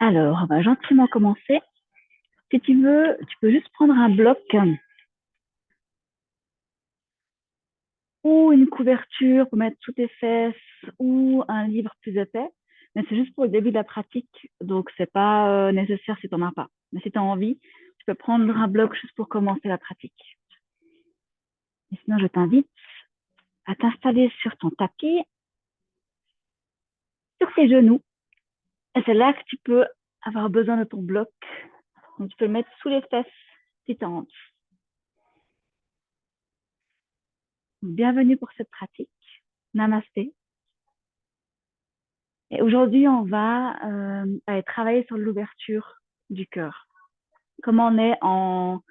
Alors, on va gentiment commencer. Si tu veux, tu peux juste prendre un bloc ou une couverture pour mettre sous tes fesses ou un livre plus épais. Mais c'est juste pour le début de la pratique, donc c'est pas nécessaire si tu n'en as pas. Mais si tu as envie, tu peux prendre un bloc juste pour commencer la pratique. Et sinon, je t'invite à t'installer sur ton tapis, sur tes genoux. Et c'est là que tu peux avoir besoin de ton bloc. Donc, tu peux le mettre sous les fesses si tu as envie. Bienvenue pour cette pratique. Namasté. Et aujourd'hui, on va aller travailler sur l'ouverture du cœur. Comme on est en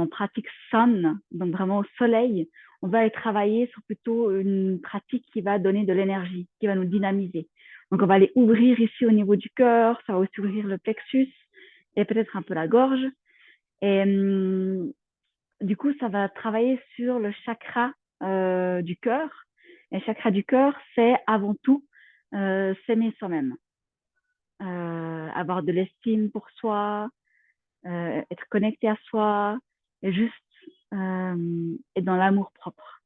pratique sun, donc vraiment au soleil, on va aller travailler sur plutôt une pratique qui va donner de l'énergie, qui va nous dynamiser. Donc, on va aller ouvrir ici au niveau du cœur, ça va aussi ouvrir le plexus et peut-être un peu la gorge. Et du coup, ça va travailler sur le chakra du cœur. Et le chakra du cœur, c'est avant tout s'aimer soi-même. Avoir de l'estime pour soi, être connecté à soi, et juste être dans l'amour propre.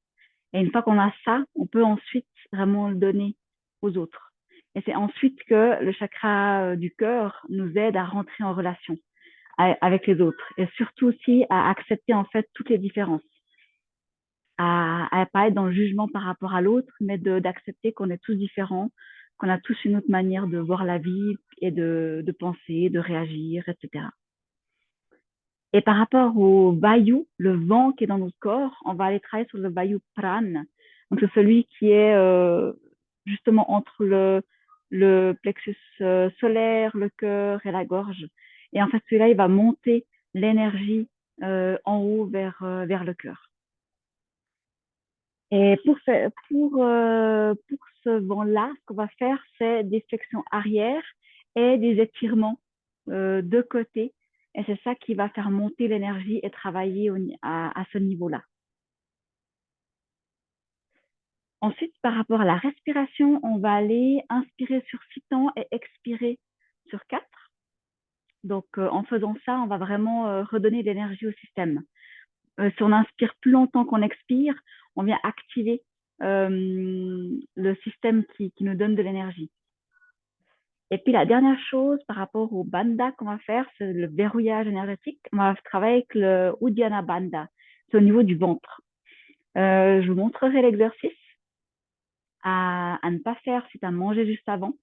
Et une fois qu'on a ça, on peut ensuite vraiment le donner aux autres. Et c'est ensuite que le chakra du cœur nous aide à rentrer en relation avec les autres et surtout aussi à accepter en fait toutes les différences, à pas être dans le jugement par rapport à l'autre, mais d'accepter qu'on est tous différents, qu'on a tous une autre manière de voir la vie et de penser, de réagir, etc. Et par rapport au vayu, le vent qui est dans notre corps, on va aller travailler sur le vayu prana. Donc, c'est celui qui est justement entre le plexus solaire, le cœur et la gorge. Et en fait, celui-là, il va monter l'énergie en haut vers le cœur. Et pour ce vent-là, ce qu'on va faire, c'est des flexions arrière et des étirements de côté. Et c'est ça qui va faire monter l'énergie et travailler à ce niveau-là. Ensuite, par rapport à la respiration, on va aller inspirer sur 6 temps et expirer sur 4. Donc, en faisant ça, on va vraiment redonner de l'énergie au système. Si on inspire plus longtemps qu'on expire, on vient activer le système qui nous donne de l'énergie. Et puis la dernière chose par rapport au bandha qu'on va faire, c'est le verrouillage énergétique. On va travailler avec le Uddiyana Bandha. C'est au niveau du ventre. Je vous montrerai l'exercice à ne pas faire si tu as mangé juste avant.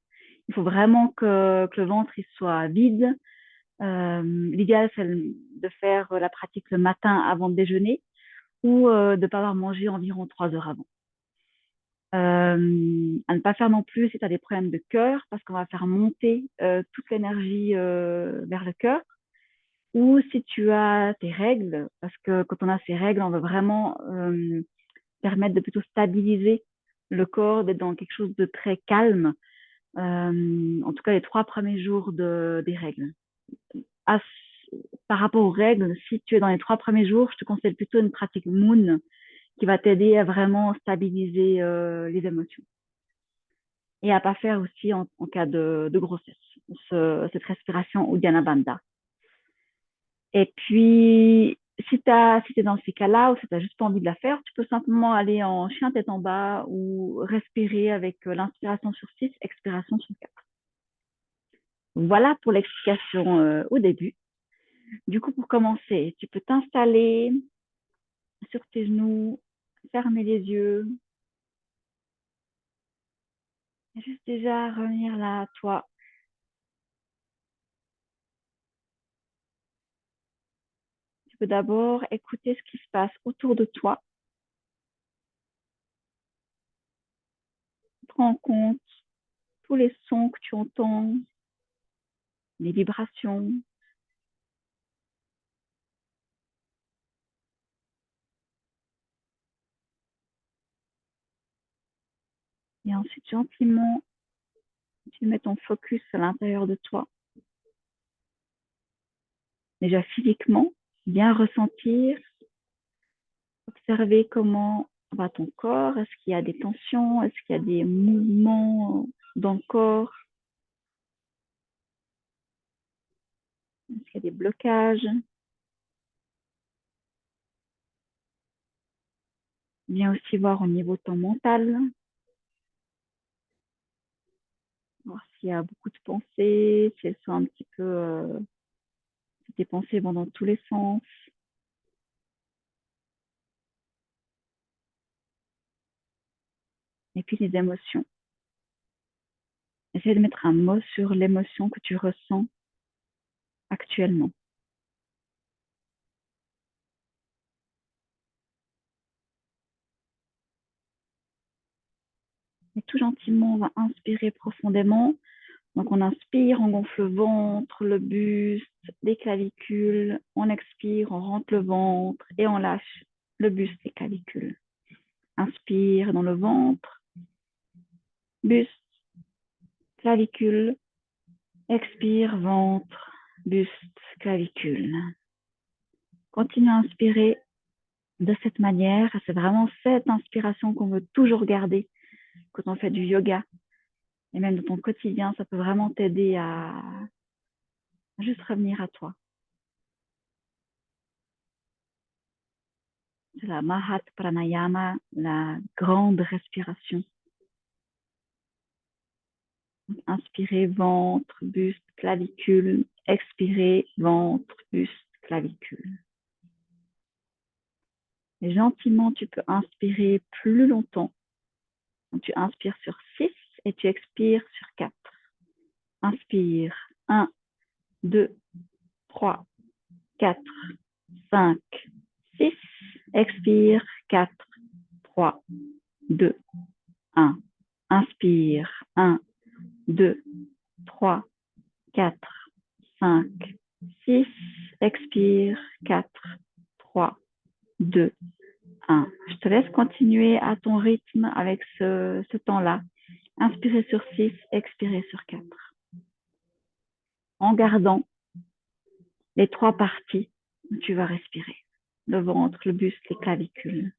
Il faut vraiment que le ventre il soit vide. L'idéal, c'est de faire la pratique le matin avant de déjeuner ou de ne pas avoir mangé environ 3 heures avant. À ne pas faire non plus si tu as des problèmes de cœur, parce qu'on va faire monter toute l'énergie vers le cœur. Ou si tu as tes règles, parce que quand on a ces règles, on va vraiment permettre de plutôt stabiliser le corps, d'être dans quelque chose de très calme, en tout cas les 3 premiers jours des règles. À, par rapport aux règles, si tu es dans les 3 premiers jours, je te conseille plutôt une pratique Moon qui va t'aider à vraiment stabiliser les émotions. Et à pas faire aussi en cas de grossesse, cette respiration Uddiyana Bandha. Et puis, si tu es dans ces cas-là ou si tu n'as juste pas envie de la faire, tu peux simplement aller en chien tête en bas ou respirer avec l'inspiration sur 6, expiration sur 4. Voilà pour l'explication au début. Du coup, pour commencer, tu peux t'installer sur tes genoux, fermer les yeux, et juste déjà revenir là à toi. Tu peux d'abord écouter ce qui se passe autour de toi. Prends en compte tous les sons que tu entends, les vibrations. Et ensuite, gentiment, tu mets ton focus à l'intérieur de toi. Déjà physiquement, bien ressentir, observer comment va ton corps. Est-ce qu'il y a des tensions? Est-ce qu'il y a des mouvements dans le corps? Est-ce qu'il y a des blocages? Viens aussi voir au niveau de ton mental, voir s'il y a beaucoup de pensées, si elles sont un petit peu, si tes pensées vont dans tous les sens. Et puis les émotions. Essaye de mettre un mot sur l'émotion que tu ressens actuellement. Et tout gentiment, on va inspirer profondément. Donc, on inspire, on gonfle le ventre, le buste, les clavicules. On expire, on rentre le ventre et on lâche le buste, les clavicules. Inspire dans le ventre, buste, clavicule. Expire, ventre, buste, clavicule. Continue à inspirer de cette manière. C'est vraiment cette inspiration qu'on veut toujours garder quand on fait du yoga. Et même dans ton quotidien, ça peut vraiment t'aider à juste revenir à toi. C'est la Mahat Pranayama, la grande respiration. Inspirez, ventre, buste, clavicule. Expirez, ventre, buste, clavicule. Et gentiment, tu peux inspirer plus longtemps. Donc, tu inspires sur 6 et tu expires sur 4. Inspire. 1, 2, 3, 4, 5, 6. Expire. 4, 3, 2, 1. Inspire. 1, 2, 3, 4, 5, 6. Expire. 4, 3, 2, 1. Je te laisse continuer à ton rythme avec ce temps-là. Inspirez sur 6, expirez sur 4. En gardant les 3 parties où tu vas respirer. Le ventre, le buste, les clavicules.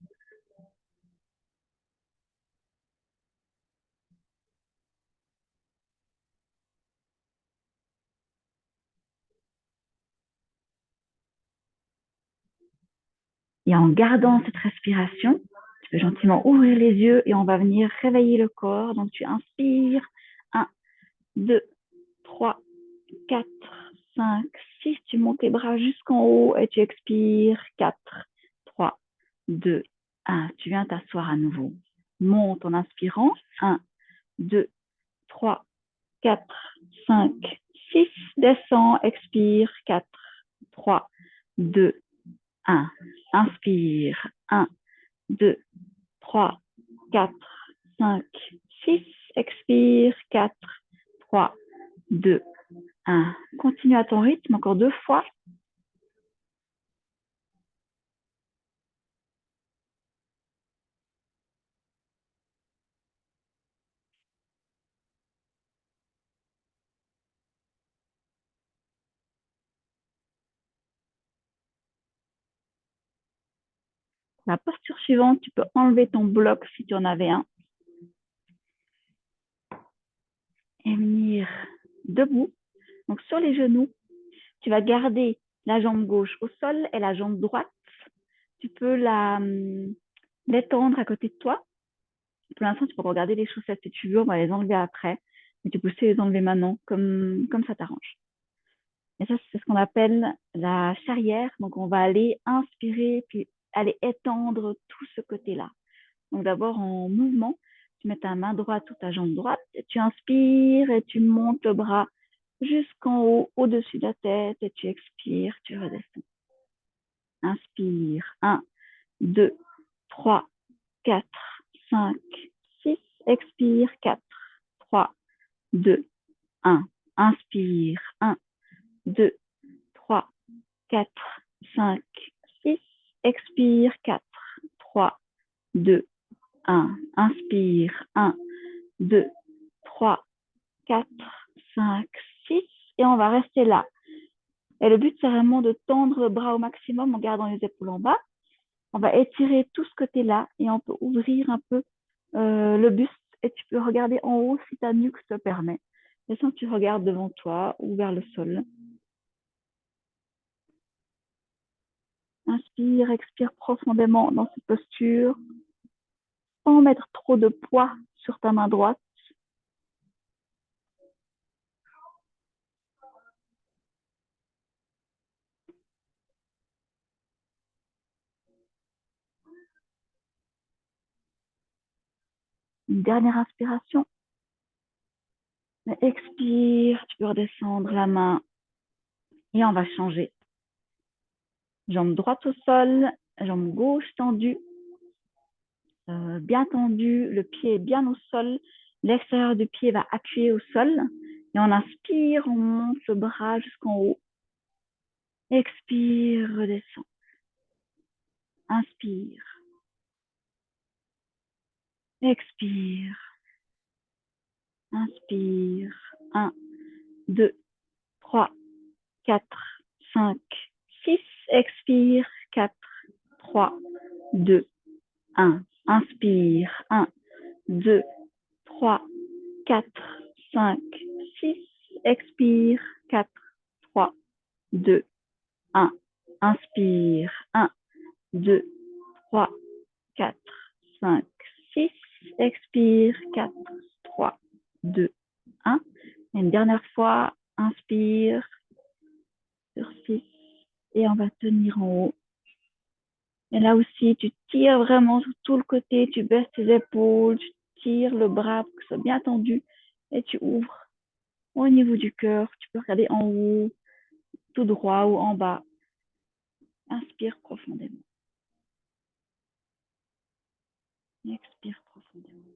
Et en gardant cette respiration, tu peux gentiment ouvrir les yeux et on va venir réveiller le corps. Donc tu inspires. 1, 2, 3, 4, 5, 6. Tu montes les bras jusqu'en haut et tu expires. 4, 3, 2, 1. Tu viens t'asseoir à nouveau. Monte en inspirant. 1, 2, 3, 4, 5, 6. Descends, expire. 4, 3, 2, 1. Inspire. 1, 2, 3, 4, 5, 6. Expire. 4, 3, 2, 1. Continue à ton rythme, encore 2 fois. La posture suivante, tu peux enlever ton bloc si tu en avais un. Et venir debout. Donc sur les genoux, tu vas garder la jambe gauche au sol et la jambe droite. Tu peux l'étendre à côté de toi. Pour l'instant, tu peux regarder les chaussettes si tu veux, on va les enlever après. Mais tu peux aussi les enlever maintenant, comme ça t'arrange. Et ça, c'est ce qu'on appelle la charrière. Donc, on va aller inspirer, puis aller étendre tout ce côté-là. Donc, d'abord, en mouvement, tu mets ta main droite ou ta jambe droite, et tu inspires et tu montes le bras jusqu'en haut, au-dessus de la tête, et tu expires, tu redescends. Inspire. 1, 2, 3, 4, 5, 6. Expire. 4, 3, 2, 1. Inspire. 1, 2, 3, 4, 5, 6. Expire. 4, 3, 2, 1. Inspire. 1, 2, 3, 4, 5, 6. Et on va rester là. Et le but, c'est vraiment de tendre le bras au maximum en gardant les épaules en bas. On va étirer tout ce côté-là et on peut ouvrir un peu le buste. Et tu peux regarder en haut si ta nuque te permet. Et sinon, tu regardes devant toi ou vers le sol. Inspire, expire profondément dans cette posture, sans mettre trop de poids sur ta main droite. Une dernière inspiration. Expire, tu peux redescendre la main et on va changer. Jambe droite au sol, jambe gauche tendue, bien tendue, le pied est bien au sol, l'extérieur du pied va appuyer au sol et on inspire, on monte le bras jusqu'en haut. Expire, redescend. Inspire. Expire. Inspire. 1, 2, 3, 4, 5, 6. Expire. 4, 3, 2, 1. Inspire. 1, 2, 3, 4, 5, 6. Expire. 4, 3, 2, 1. Inspire. 1, 2, 3, 4, 5, 6. Expire. 4, 3, 2, 1. Une dernière fois. Inspire. Sur 6. Et on va tenir en haut. Et là aussi, tu tires vraiment sur tout le côté. Tu baisses tes épaules. Tu tires le bras pour que ce soit bien tendu. Et tu ouvres au niveau du cœur. Tu peux regarder en haut, tout droit ou en bas. Inspire profondément. Expire profondément.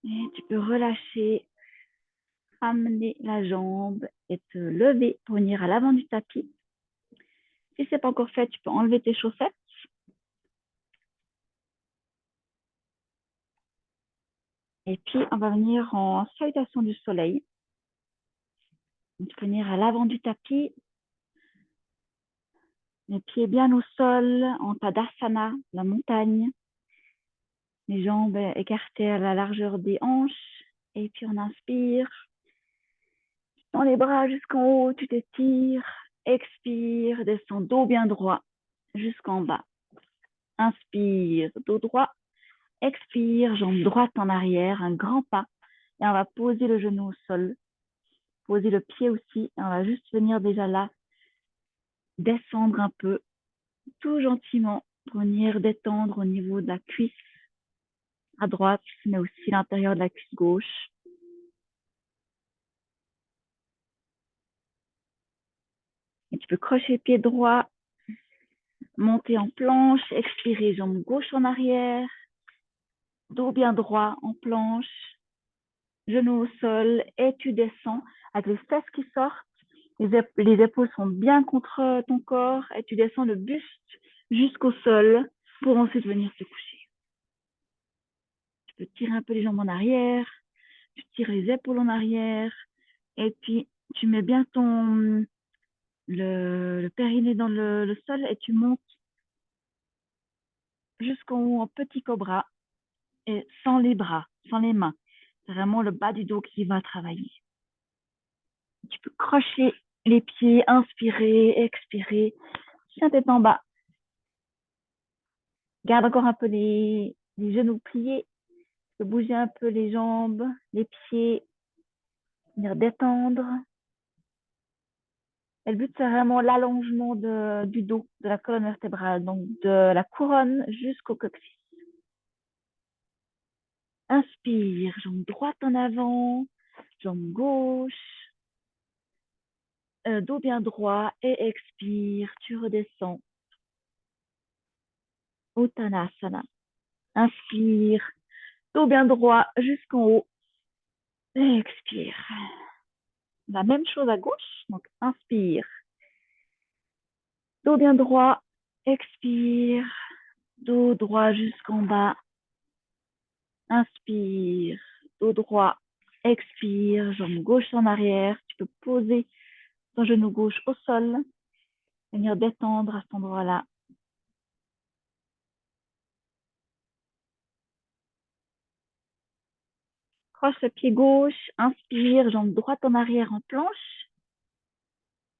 Et tu peux relâcher, ramener la jambe et te lever pour venir à l'avant du tapis. Si ce n'est pas encore fait, tu peux enlever tes chaussettes. Et puis, on va venir en salutation du soleil. Tu peux venir à l'avant du tapis. Les pieds bien au sol, en Tadasana, la montagne. Les jambes écartées à la largeur des hanches. Et puis, on inspire. Dans les bras jusqu'en haut, tu t'étires. Expire, descends dos bien droit jusqu'en bas. Inspire, dos droit. Expire, jambe droite en arrière, un grand pas. Et on va poser le genou au sol. Poser le pied aussi. Et on va juste venir déjà là, descendre un peu, tout gentiment, pour venir détendre au niveau de la cuisse à droite, mais aussi l'intérieur de la cuisse gauche. Et tu peux crocher pied droit, monter en planche, expirer, jambe gauche en arrière, dos bien droit en planche, genou au sol, et tu descends avec les fesses qui sortent. Les épaules sont bien contre ton corps et tu descends le buste jusqu'au sol pour ensuite venir te coucher. Tu peux tirer un peu les jambes en arrière, tu tires les épaules en arrière et puis tu mets bien le périnée dans le sol et tu montes jusqu'en haut en petit cobra et sans les bras, sans les mains. C'est vraiment le bas du dos qui va travailler. Tu peux crocher les pieds, inspirer, expirer. Tiens tête en bas. Garde encore un peu les genoux pliés. Tu peux bouger un peu les jambes, les pieds, venir détendre. Et le but, c'est vraiment l'allongement du dos, de la colonne vertébrale, donc de la couronne jusqu'au coccyx. Inspire, jambe droite en avant, jambe gauche, dos bien droit et expire, tu redescends. Uttanasana. Inspire, dos bien droit jusqu'en haut. Et expire. La même chose à gauche, donc inspire. Dos bien droit, expire, dos droit jusqu'en bas. Inspire, dos droit, expire, jambe gauche en arrière. Tu peux poser ton genou gauche au sol, venir détendre à cet endroit-là. Croche le pied gauche, inspire, jambe droite en arrière en planche.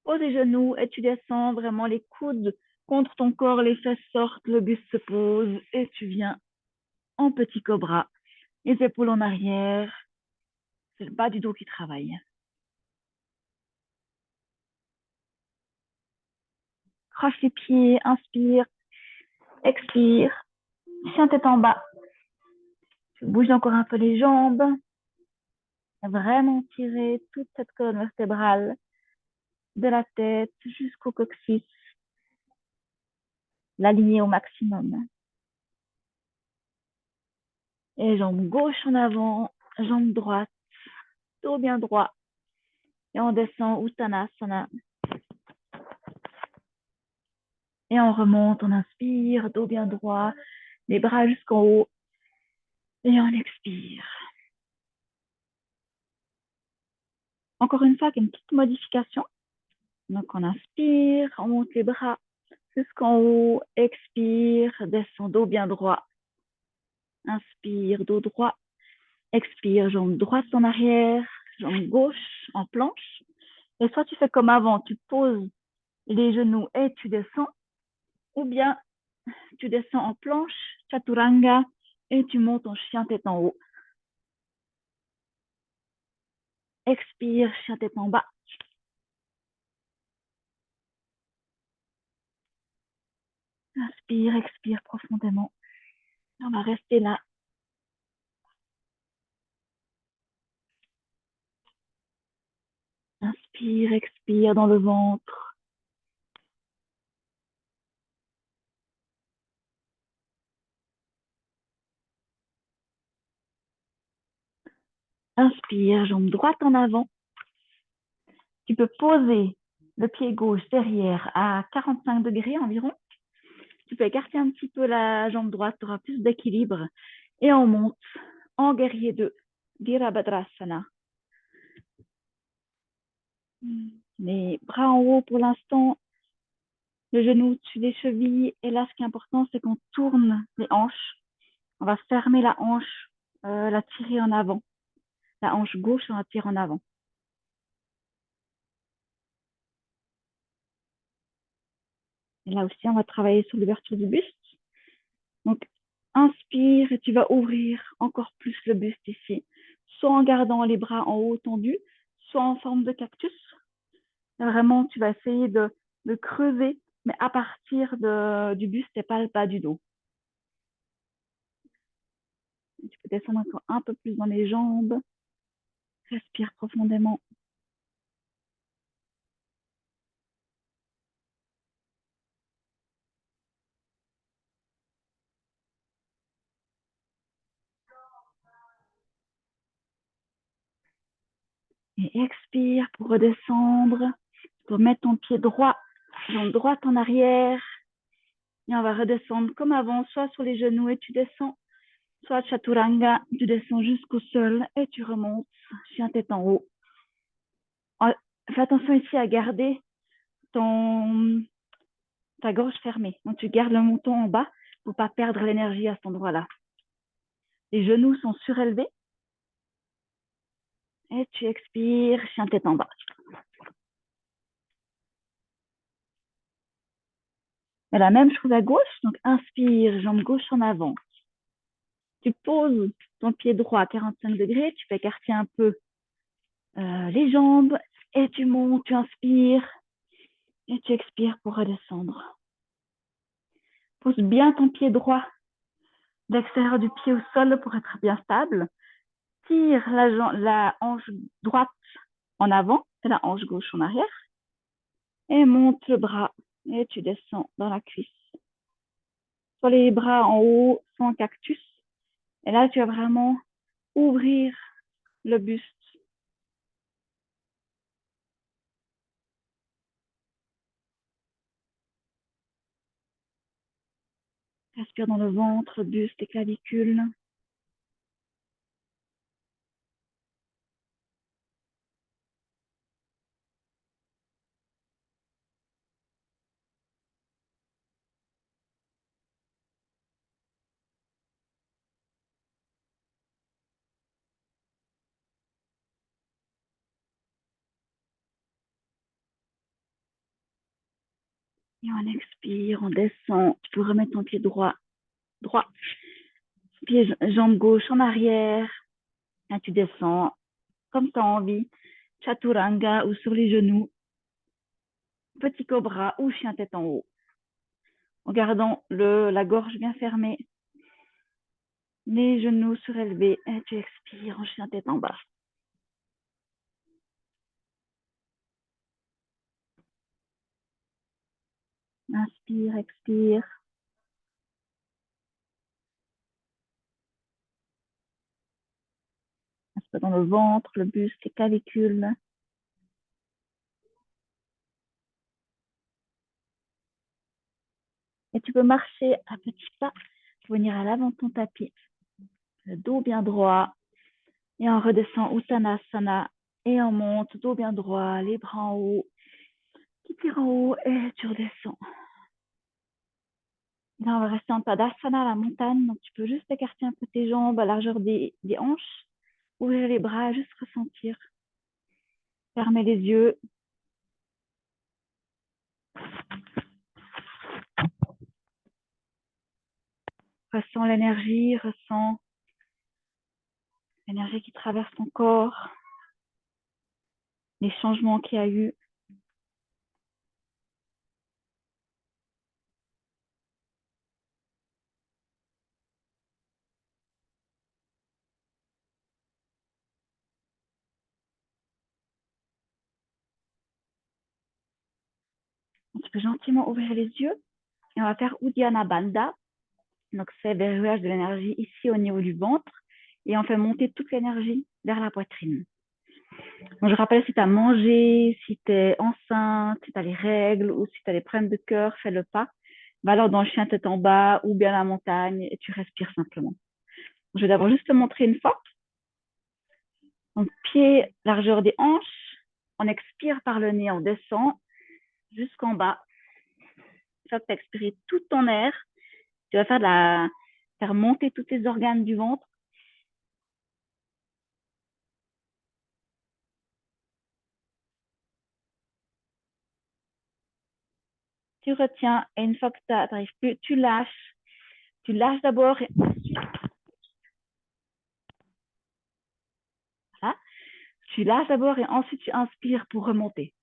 Pose les genoux et tu descends vraiment les coudes contre ton corps, les fesses sortent, le buste se pose et tu viens en petit cobra. Les épaules en arrière, c'est le bas du dos qui travaille. Croche les pieds, inspire, expire, chien tête en bas. Tu bouges encore un peu les jambes, vraiment tirer toute cette colonne vertébrale de la tête jusqu'au coccyx, l'aligner au maximum. Et jambe gauche en avant, jambe droite, dos bien droit. Et on descend Uttanasana. Et on remonte, on inspire, dos bien droit, les bras jusqu'en haut. Et on expire. Encore une fois, une petite modification. Donc on inspire, on monte les bras jusqu'en haut, expire, descend dos bien droit. Inspire, dos droit. Expire, jambe droite en arrière, jambe gauche en planche. Et soit tu fais comme avant, tu poses les genoux et tu descends, ou bien tu descends en planche, chaturanga, et tu montes en chien tête en haut. Expire, chien tête en bas. Inspire, expire profondément. On va rester là. Inspire, expire dans le ventre. Inspire, jambe droite en avant. Tu peux poser le pied gauche derrière à 45 degrés environ. Tu peux écarter un petit peu la jambe droite, tu auras plus d'équilibre. Et on monte en guerrier 2, Virabhadrasana. Les bras en haut pour l'instant, le genou au-dessus des chevilles. Et là, ce qui est important, c'est qu'on tourne les hanches. On va fermer la hanche, la tirer en avant. La hanche gauche, on la tire en avant. Et là aussi, on va travailler sur l'ouverture du buste. Donc, inspire et tu vas ouvrir encore plus le buste ici, soit en gardant les bras en haut tendus, soit en forme de cactus. Et vraiment, tu vas essayer de creuser, mais à partir du buste et pas le bas du dos. Tu peux descendre encore un peu plus dans les jambes. Respire profondément. Et expire pour redescendre. Pour mettre ton pied droit, jambe droite en arrière. Et on va redescendre comme avant, soit sur les genoux et tu descends, soit chaturanga, tu descends jusqu'au sol et tu remontes, chien tête en haut. Fais attention ici à garder ta gorge fermée. Donc tu gardes le menton en bas pour pas perdre l'énergie à cet endroit-là. Les genoux sont surélevés et tu expires, chien tête en bas. Et la même chose à gauche, donc inspire, jambe gauche en avant. Tu poses ton pied droit à 45 degrés, tu fais écarter un peu les jambes et tu montes, tu inspires et tu expires pour redescendre. Pose bien ton pied droit, l'extérieur du pied au sol pour être bien stable. Tire la hanche droite en avant et la hanche gauche en arrière. Et monte le bras et tu descends dans la cuisse. Soit les bras en haut, soit en cactus. Et là, tu vas vraiment ouvrir le buste. Respire dans le ventre, buste et clavicule. Et on expire, on descend. Tu peux remettre ton pied droit, droit. Pied, jambe gauche en arrière. Et tu descends comme tu as envie. Chaturanga ou sur les genoux. Petit cobra ou chien tête en haut. En gardant la gorge bien fermée. Les genoux surélevés. Et tu expires en chien tête en bas. Inspire, expire. Inspire dans le ventre, le buste, les clavicules. Et tu peux marcher à petits pas pour venir à l'avant de ton tapis. Le dos bien droit. Et on redescend Uttanasana. Et on monte, dos bien droit, les bras en haut. Tu tires en haut et tu redescends. Là, on va rester en Tadasana à la montagne. Donc, tu peux juste écarter un peu tes jambes à la largeur des hanches. Ouvrir les bras, juste ressentir. Fermer les yeux. Ressens l'énergie, ressens l'énergie qui traverse ton corps. Les changements qu'il y a eu. Tu peux gentiment ouvrir les yeux. Et on va faire Uddiyana Bandha. Donc, c'est verrouillage de l'énergie ici au niveau du ventre. Et on fait monter toute l'énergie vers la poitrine. Donc, je rappelle, si tu as mangé, si tu es enceinte, si tu as les règles ou si tu as des problèmes de cœur, fais le pas. Va alors dans le chien tête en bas ou bien la montagne et tu respires simplement. Je vais d'abord juste te montrer une fois. Donc, pied, largeur des hanches. On expire par le nez, on descend jusqu'en bas. Une fois que tu as expiré tout ton air, tu vas faire monter tous tes organes du ventre. Tu retiens et une fois que tu n'arrives plus, tu lâches. Tu lâches d'abord et ensuite, voilà. Tu lâches d'abord et ensuite tu inspires pour remonter.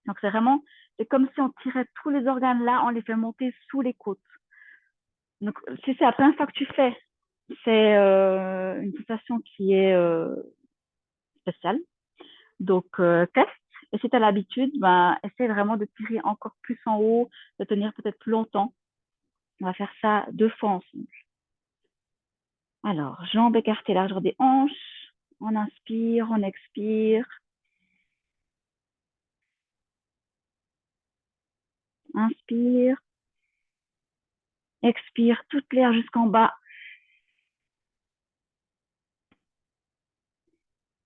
Donc c'est comme si on tirait tous les organes là, on les fait monter sous les côtes. Donc si c'est la première fois que tu fais, c'est une sensation qui est spéciale. Donc teste. Et si tu as l'habitude, ben, essaie vraiment de tirer encore plus en haut, de tenir peut-être plus longtemps. On va faire ça 2 fois ensemble. Alors, jambes écartées largeur des hanches. On inspire, on expire. Inspire. Expire toute l'air jusqu'en bas.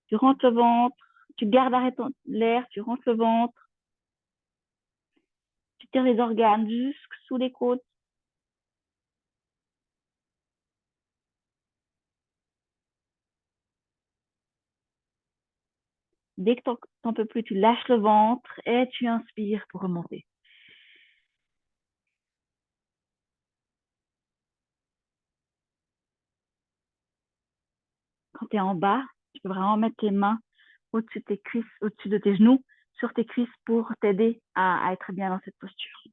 Tu rentres le ventre. Tu gardes l'air, tu rentres le ventre. Tu tires les organes jusque sous les côtes. Dès que t'en peux plus, tu lâches le ventre et tu inspires pour remonter. Quand tu es en bas, tu peux vraiment mettre tes mains au-dessus de tes cuisses, au-dessus de tes genoux, sur tes cuisses pour t'aider à être bien dans cette posture.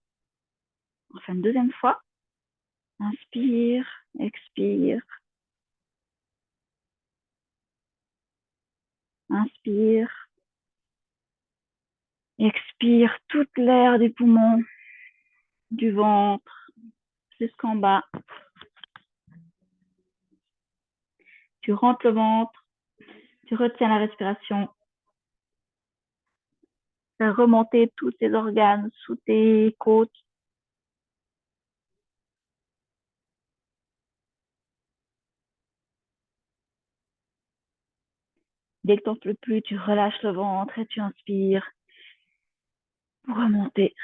On fait une deuxième fois. Inspire, expire. Inspire. Expire toute l'air des poumons, du ventre, jusqu'en bas. Tu rentres le ventre, tu retiens la respiration. Fais remonter tous tes organes sous tes côtes. Dès que tu n'en peux plus, tu relâches le ventre et tu inspires pour remonter.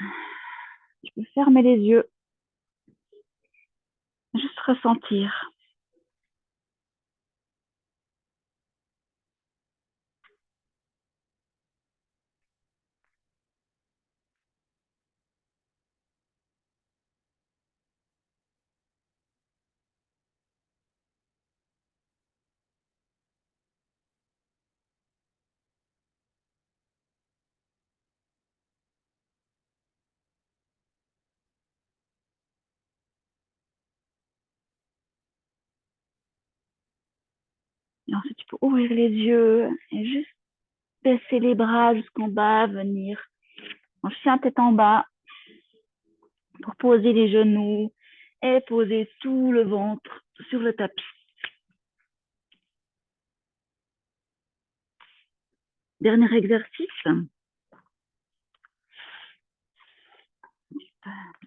Tu peux fermer les yeux, juste ressentir. Et ensuite, tu peux ouvrir les yeux et juste baisser les bras jusqu'en bas, venir en chien tête en bas pour poser les genoux et poser tout le ventre sur le tapis. Dernier exercice.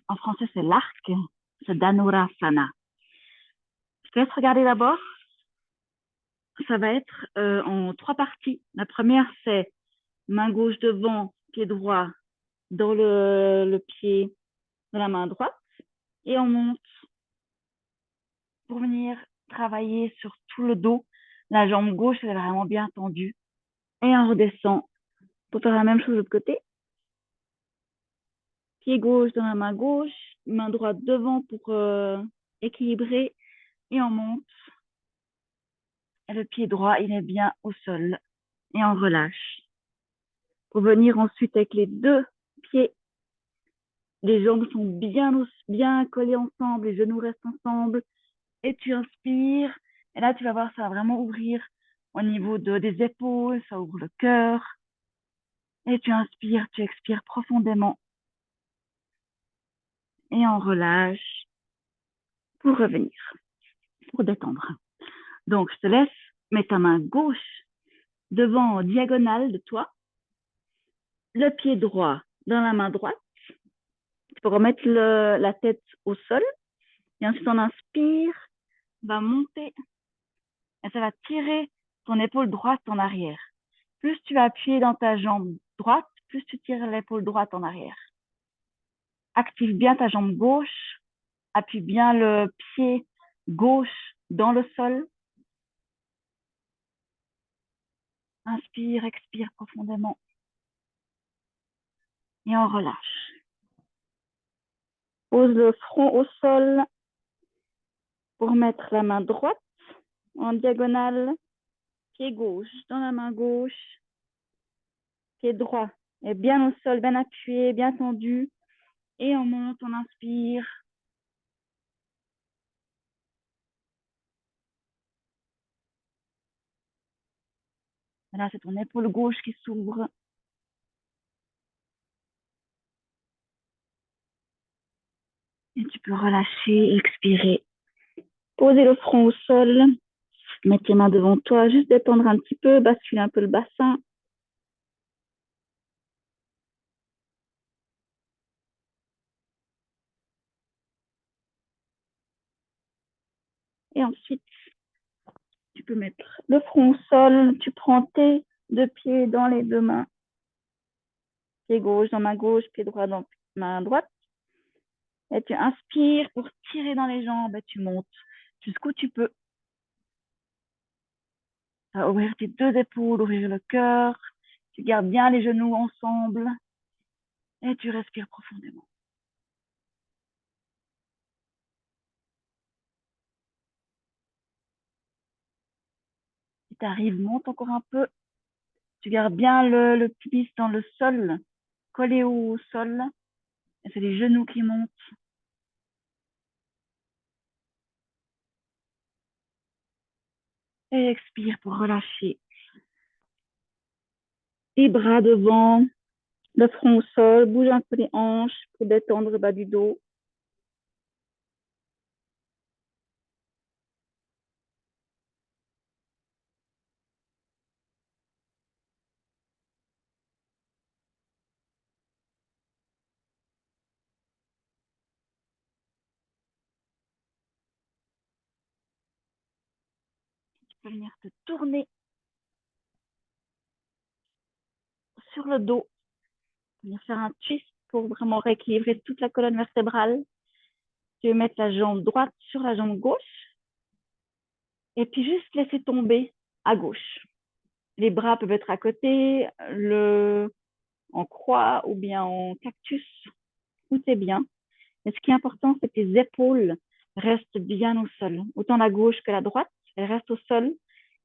En français, c'est l'arc. C'est Dhanurasana. Je te laisse regarder d'abord. Ça va être en 3 parties. La première, c'est main gauche devant, pied droit dans le pied de la main droite. Et on monte pour venir travailler sur tout le dos. La jambe gauche, elle est vraiment bien tendue. Et on redescend pour faire la même chose de l'autre côté. Pied gauche dans la main gauche, main droite devant pour équilibrer. Et on monte. Et le pied droit, il est bien au sol. Et on relâche. Pour venir ensuite avec les 2 pieds. Les jambes sont bien collées ensemble, les genoux restent ensemble. Et tu inspires. Et là, tu vas voir, ça va vraiment ouvrir au niveau des épaules, ça ouvre le cœur. Et tu inspires, tu expires profondément. Et on relâche pour revenir, pour détendre. Donc, je te laisse mettre ta main gauche devant en diagonale de toi, le pied droit dans la main droite. Tu peux remettre la tête au sol. Et ensuite, on inspire, va monter et ça va tirer ton épaule droite en arrière. Plus tu vas appuyer dans ta jambe droite, plus tu tires l'épaule droite en arrière. Active bien ta jambe gauche, appuie bien le pied gauche dans le sol. Inspire, expire profondément. Et on relâche. Pose le front au sol pour mettre la main droite en diagonale. Pied gauche dans la main gauche. Pied droit est bien au sol, bien appuyé, bien tendu. Et on monte, on inspire. Là, c'est ton épaule gauche qui s'ouvre. Et tu peux relâcher, expirer. Poser le front au sol. Mettre tes mains devant toi, juste détendre un petit peu, basculer un peu le bassin. Et ensuite, tu peux mettre le front au sol. Tu prends tes 2 pieds dans les 2 mains. Pied gauche dans main gauche, pied droit dans main droite. Et tu inspires pour tirer dans les jambes et tu montes jusqu'où tu peux. Ouvrir tes 2 épaules, ouvrir le cœur. Tu gardes bien les genoux ensemble et tu respires profondément. Si tu arrives, monte encore un peu. Tu gardes bien le pubis dans le sol, collé au sol. Et c'est les genoux qui montent. Et expire pour relâcher. Les bras devant, le front au sol. Bouge un peu les hanches pour détendre le bas du dos. Tu peux venir te tourner sur le dos. Venir faire un twist pour vraiment rééquilibrer toute la colonne vertébrale. Tu veux mettre la jambe droite sur la jambe gauche. Et puis juste laisser tomber à gauche. Les bras peuvent être à côté, en croix ou bien en cactus. Tout est bien. Mais ce qui est important, c'est que tes épaules restent bien au sol. Autant la gauche que la droite, elles restent au sol.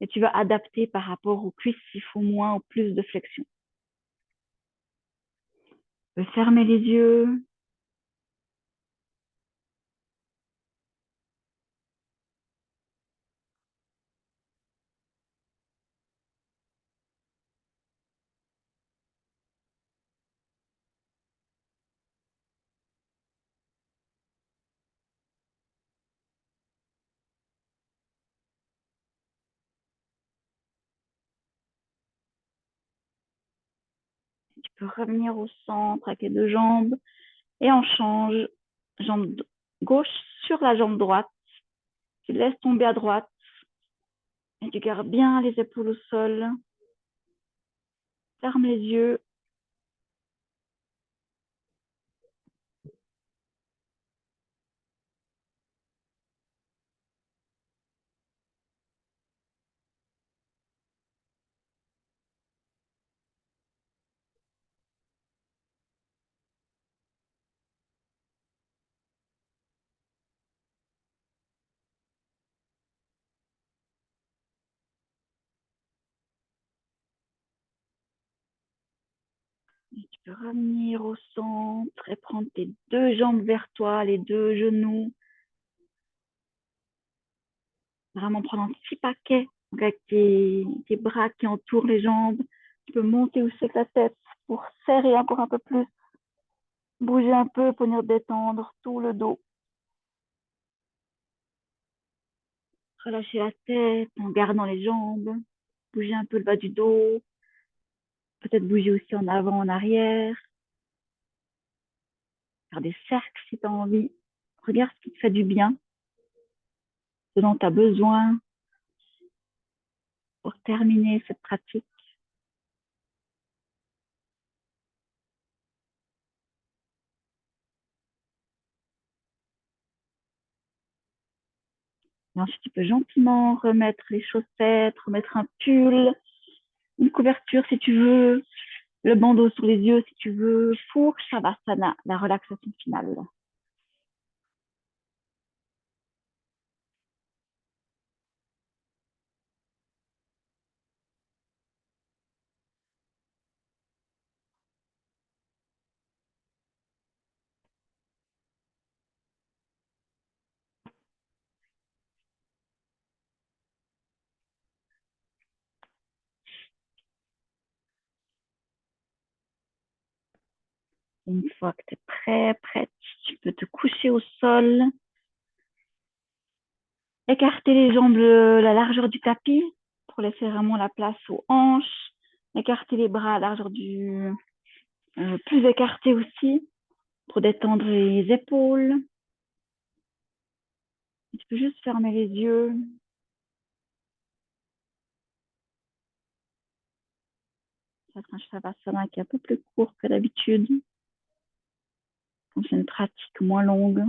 Et tu vas adapter par rapport aux cuisses s'il faut moins ou plus de flexion. Tu peux fermer les yeux. peux revenir au centre avec les deux jambes et on change. Jambe gauche sur la jambe droite. Tu laisses tomber à droite et tu gardes bien les épaules au sol. Ferme les yeux. Et tu peux revenir au centre et prendre tes deux jambes vers toi, les deux genoux. Vraiment prendre un petit paquet avec tes bras qui entourent les jambes. Tu peux monter aussi avec la tête pour serrer encore un peu plus. Bouger un peu pour venir détendre tout le dos. Relâcher la tête en gardant les jambes. Bouger un peu le bas du dos. Peut-être bouger aussi en avant, en arrière. Faire des cercles si tu as envie. Regarde ce qui te fait du bien, ce dont tu as besoin pour terminer cette pratique. Et ensuite, tu peux gentiment remettre les chaussettes, remettre un pull, une couverture si tu veux, le bandeau sur les yeux si tu veux, pour Shavasana, la relaxation finale. Une fois que tu es prêt, prête, tu peux te coucher au sol, écarter les jambes la largeur du tapis pour laisser vraiment la place aux hanches, écarter les bras à la largeur du plus écarté aussi pour détendre les épaules. Et tu peux juste fermer les yeux. Ça sera un Shavasana qui est un peu plus court que d'habitude. Comme c'est une pratique moins longue.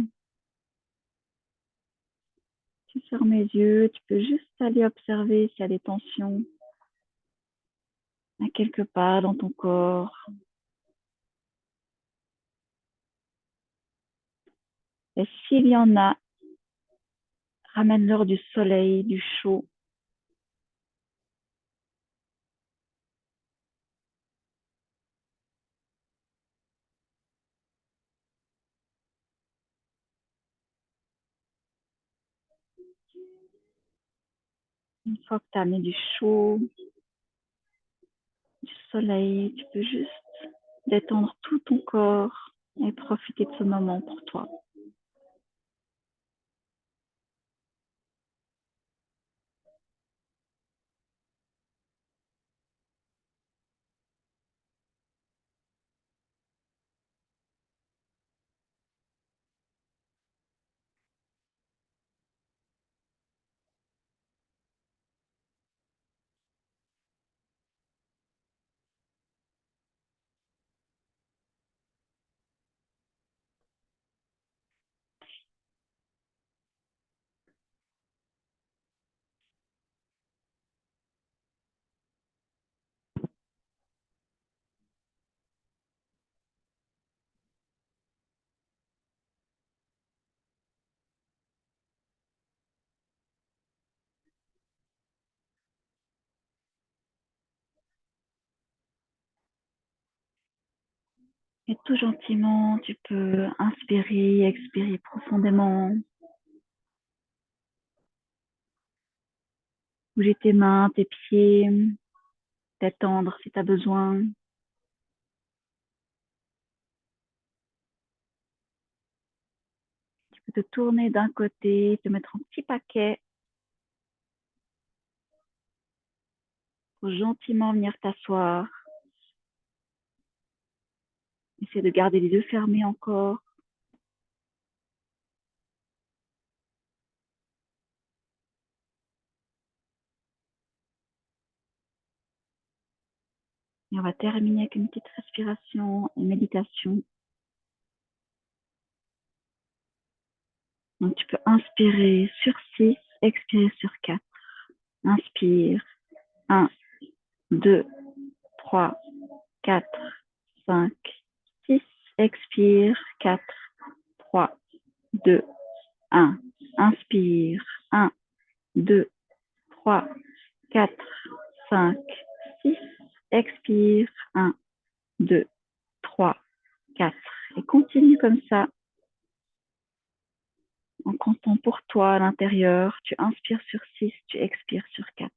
Tu fermes les yeux, tu peux juste aller observer s'il y a des tensions à quelque part dans ton corps. Et s'il y en a, ramène-leur du soleil, du chaud. Une fois que tu as mis du chaud, du soleil, tu peux juste détendre tout ton corps et profiter de ce moment pour toi. Et tout gentiment, tu peux inspirer, expirer profondément. Bouger tes mains, tes pieds, détendre si tu as besoin. Tu peux te tourner d'un côté, te mettre un petit paquet pour gentiment venir t'asseoir. essayer de garder les yeux fermés encore. Et on va terminer avec une petite respiration et méditation. Donc, tu peux inspirer sur 6, expirer sur 4. Inspire. 1, 2, 3, 4, 5, 6. Expire. 4, 3, 2, 1. Inspire. 1, 2, 3, 4, 5, 6. Expire. 1, 2, 3, 4. Et continue comme ça, en comptant pour toi à l'intérieur. Tu inspires sur 6, tu expires sur 4.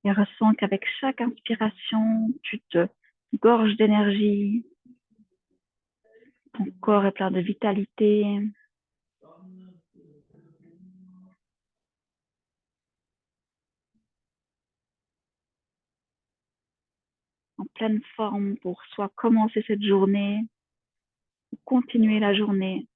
Et ressens qu'avec chaque inspiration, tu te gorges d'énergie, ton corps est plein de vitalité. En pleine forme pour soit commencer cette journée ou continuer la journée.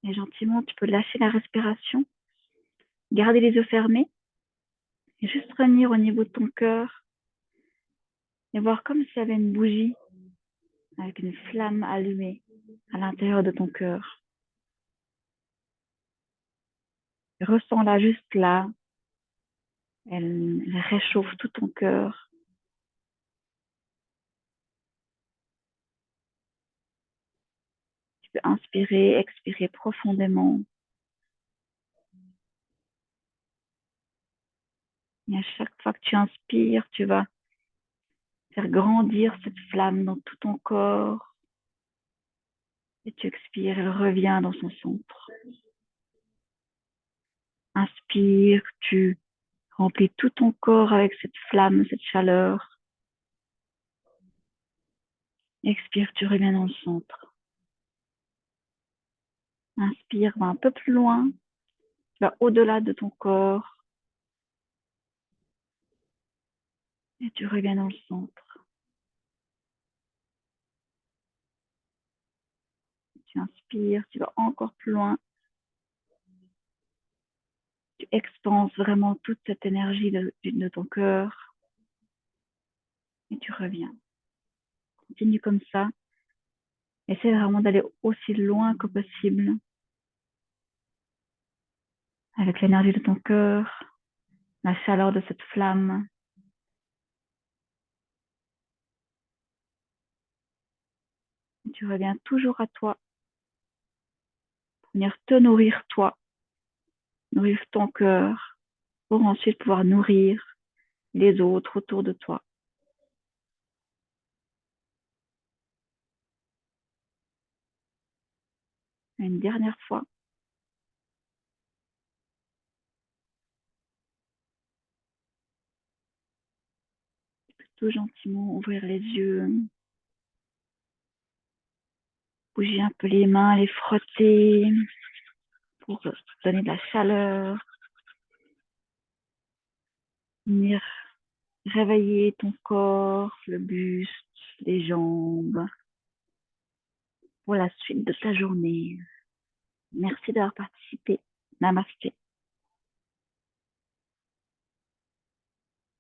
Et gentiment, tu peux lâcher la respiration, garder les yeux fermés et juste revenir au niveau de ton cœur et voir comme s'il y avait une bougie avec une flamme allumée à l'intérieur de ton cœur. Ressens-la juste là. Elle réchauffe tout ton cœur. Tu peux inspirer, expirer profondément. Et à chaque fois que tu inspires, tu vas faire grandir cette flamme dans tout ton corps. Et tu expires, elle revient dans son centre. Inspire, tu remplis tout ton corps avec cette flamme, cette chaleur. Expire, tu reviens dans le centre. Inspire, va un peu plus loin, tu vas au-delà de ton corps et tu reviens dans le centre. Tu inspires, tu vas encore plus loin. Tu expanses vraiment toute cette énergie de ton cœur et tu reviens. Continue comme ça. Essaie vraiment d'aller aussi loin que possible avec l'énergie de ton cœur, la chaleur de cette flamme. Et tu reviens toujours à toi pour venir te nourrir toi, nourrir ton cœur pour ensuite pouvoir nourrir les autres autour de toi. Une dernière fois. Tout gentiment ouvrir les yeux, bouger un peu les mains, les frotter pour donner de la chaleur, venir réveiller ton corps, le buste, les jambes pour la suite de ta journée. Merci d'avoir participé. Namasté.